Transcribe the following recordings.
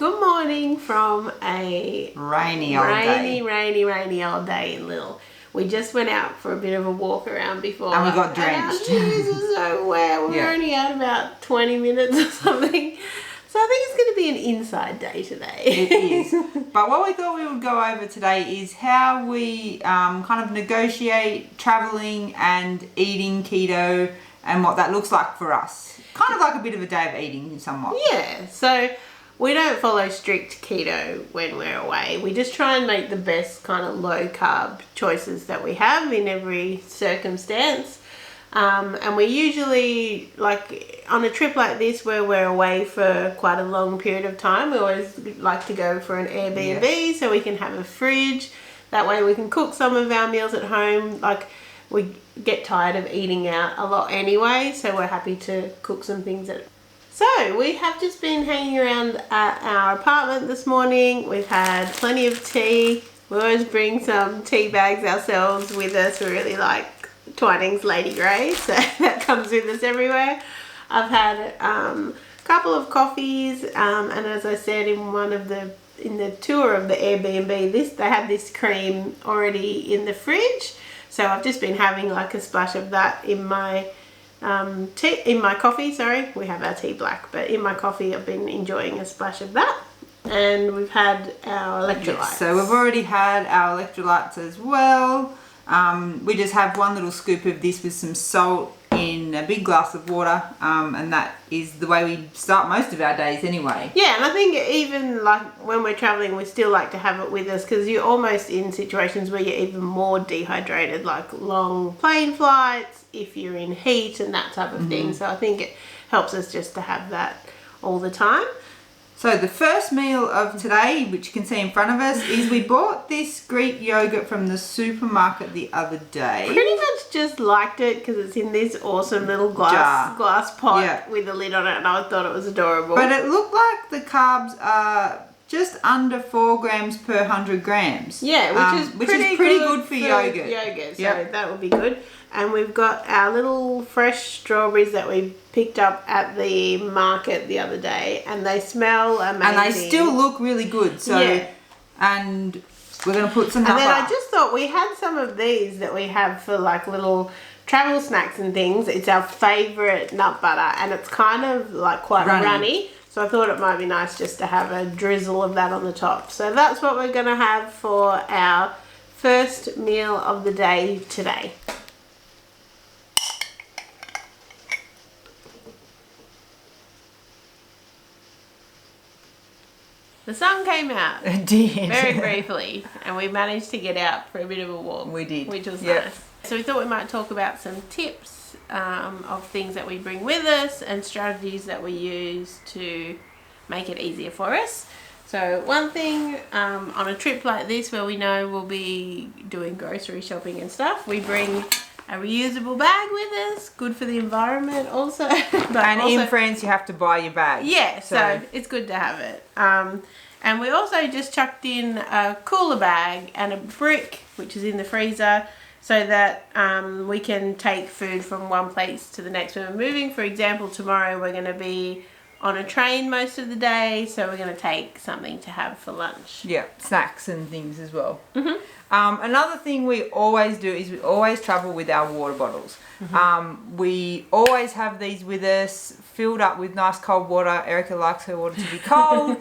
good morning from a rainy old day in Lille. We just went out for a bit of a walk around before. And we got drenched. And our shoes are so wet. We were only out about 20 minutes or something. So I think it's going to be an inside day today. It is. But what we thought we would go over today is how we kind of negotiate travelling and eating keto and what that looks like for us. Kind of like a bit of a day of eating somewhat. Yeah. So we don't follow strict keto when we're away. We just try and make the best kind of low carb choices that we have in every circumstance. And we usually, like on a trip like this where we're away for quite a long period of time, we always like to go for an Airbnb so we can have a fridge. That way we can cook some of our meals at home. Like we get tired of eating out a lot anyway, so we're happy to cook some things at. So we have just been hanging around at our apartment this morning. We've had plenty of tea. We always bring some tea bags ourselves with us. We really like Twinings Lady Grey, so that comes with us everywhere. I've had a couple of coffees, and as I said in the tour of the Airbnb, they had this cream already in the fridge, so I've just been having like a splash of that in my coffee. Sorry, we have our tea black, but in my coffee I've been enjoying a splash of that. And we've had our electrolytes. Yes, so we've already had our electrolytes as well. We just have one little scoop of this with some salt in a big glass of water, and that is the way we start most of our days anyway. Yeah, and I think even like when we're traveling, we still like to have it with us because you're almost in situations where you're even more dehydrated, like long plane flights, if you're in heat and that type of thing. So I think it helps us just to have that all the time. So the first meal of today, which you can see in front of us, is we bought this Greek yogurt from the supermarket the other day. Pretty much just liked it because it's in this awesome little glass pot with a lid on it, and I thought it was adorable. But it looked like the carbs are just under 4 grams per 100 grams. Yeah, which is pretty good for yogurt. So that would be good. And we've got our little fresh strawberries that we picked up at the market the other day, and they smell amazing. And they still look really good. So, and we're going to put some nut butter. And then I just thought we had some of these that we have for like little travel snacks and things. It's our favourite nut butter, and it's kind of like quite runny. So I thought it might be nice just to have a drizzle of that on the top. So that's what we're going to have for our first meal of the day today. The sun came out. It did. Very briefly, and we managed to get out for a bit of a walk. We did. Which was nice. So we thought we might talk about some tips of things that we bring with us and strategies that we use to make it easier for us. So one thing, on a trip like this where we know we'll be doing grocery shopping and stuff, we bring a reusable bag with us, good for the environment also. And in France you have to buy your bag. Yeah, so it's good to have it. And we also just chucked in a cooler bag and a brick, which is in the freezer, so that we can take food from one place to the next when we're moving. For example, tomorrow we're going to be on a train most of the day, so we're going to take something to have for lunch. Yeah, snacks and things as well. Another thing we always do is we always travel with our water bottles. We always have these with us, filled up with nice cold water. Erica likes her water to be cold.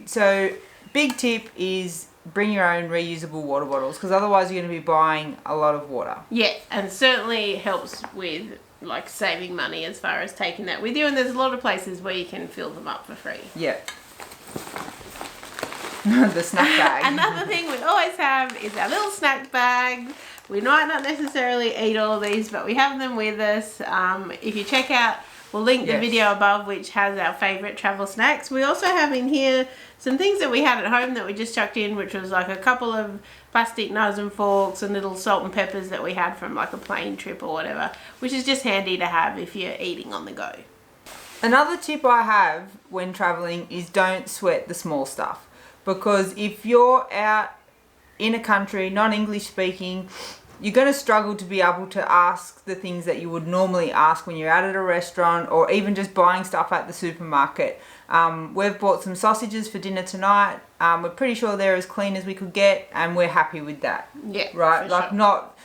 So big tip is bring your own reusable water bottles, because otherwise you're going to be buying a lot of water. Yeah, and certainly helps with like saving money as far as taking that with you, and there's a lot of places where you can fill them up for free. Yeah. The snack bag. Another thing we always have is our little snack bag. We might not necessarily eat all of these, but we have them with us. If you check out, we'll link the video above, which has our favourite travel snacks. We also have in here some things that we had at home that we just chucked in, which was like a couple of plastic knives and forks and little salt and peppers that we had from like a plane trip or whatever, which is just handy to have if you're eating on the go. Another tip I have when travelling is don't sweat the small stuff. Because if you're out in a country, non-English speaking, you're going to struggle to be able to ask the things that you would normally ask when you're out at a restaurant or even just buying stuff at the supermarket. We've bought some sausages for dinner tonight. We're pretty sure they're as clean as we could get, and we're happy with that. Yeah, right? for Like sure. not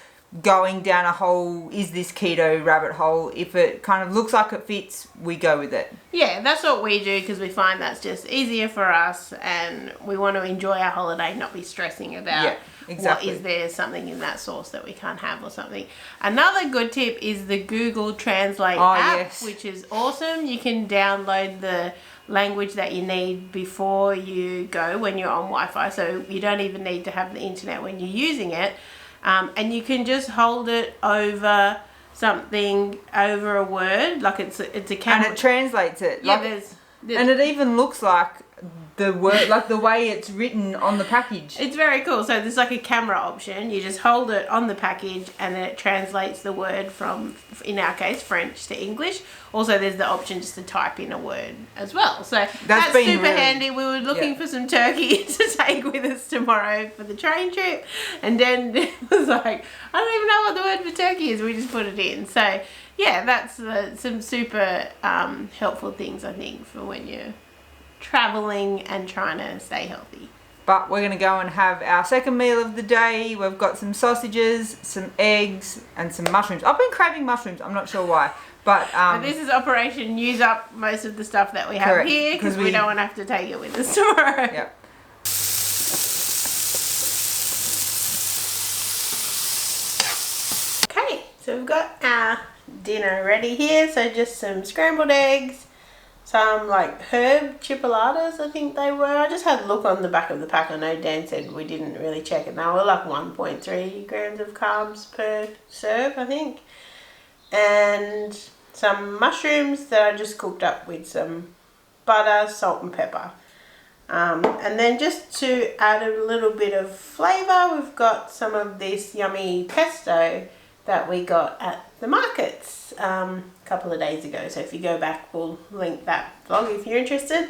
going down a whole, is this keto rabbit hole? If it kind of looks like it fits, we go with it. Yeah, that's what we do because we find that's just easier for us, and we want to enjoy our holiday, not be stressing about Yeah, exactly. what is there something in that sauce that we can't have or something. Another good tip is the Google Translate app, yes. which is awesome. You can download the language that you need before you go when you're on Wi-Fi, so you don't even need to have the internet when you're using it. And you can just hold it over something, over a word, like it's a camera. And it translates it. Yeah, Like, there's and it even looks like the word, like the way it's written on the package. it's very cool. So there's like a camera option. You just hold it on the package and then it translates the word from, in our case, French to English. Also, there's the option just to type in a word as well. So that's been super really- handy. We were looking for some turkey to take with us tomorrow for the train trip. And then it was like, I don't even know what the word for turkey is. We just put it in. So yeah, that's some super helpful things, I think, for when you're traveling and trying to stay healthy. But we're going to go and have our second meal of the day. We've got some sausages, some eggs, and some mushrooms. I've been craving mushrooms. I'm not sure why. But But this is Operation use up most of the stuff that we have Correct, here because 'cause we don't want to have to take it with us tomorrow. Yep. Okay, so we've got our dinner ready here. So just some scrambled eggs, some like herb chipolatas, I think they were. I just had a look on the back of the pack. I know Dan said we didn't really check it. They were like 1.3 grams of carbs per serve, I think. And some mushrooms that I just cooked up with some butter, salt and pepper. And then just to add a little bit of flavour, we've got some of this yummy pesto that we got at the markets a couple of days ago. So if you go back, we'll link that vlog if you're interested.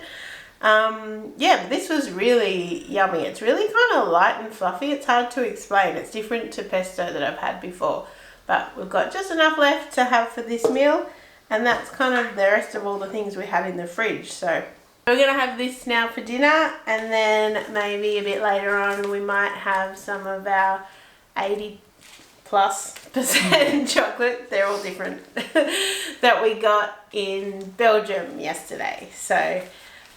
Yeah, but this was really yummy. It's really kind of light and fluffy. It's hard to explain. It's different to pesto that I've had before. But we've got just enough left to have for this meal. And that's kind of the rest of all the things we had in the fridge. So we're going to have this now for dinner. And then maybe a bit later on we might have some of our 80+% chocolate. They're all different. That we got in Belgium yesterday. So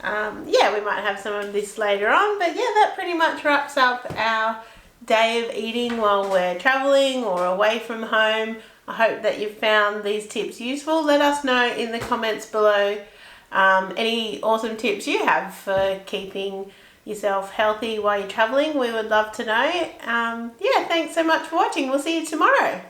yeah, we might have some of this later on. But yeah, that pretty much wraps up our day of eating while we're traveling or away from home. I hope that you've found these tips useful. Let us know in the comments below any awesome tips you have for keeping yourself healthy while you're traveling. We would love to know. Yeah, thanks so much for watching. We'll see you tomorrow.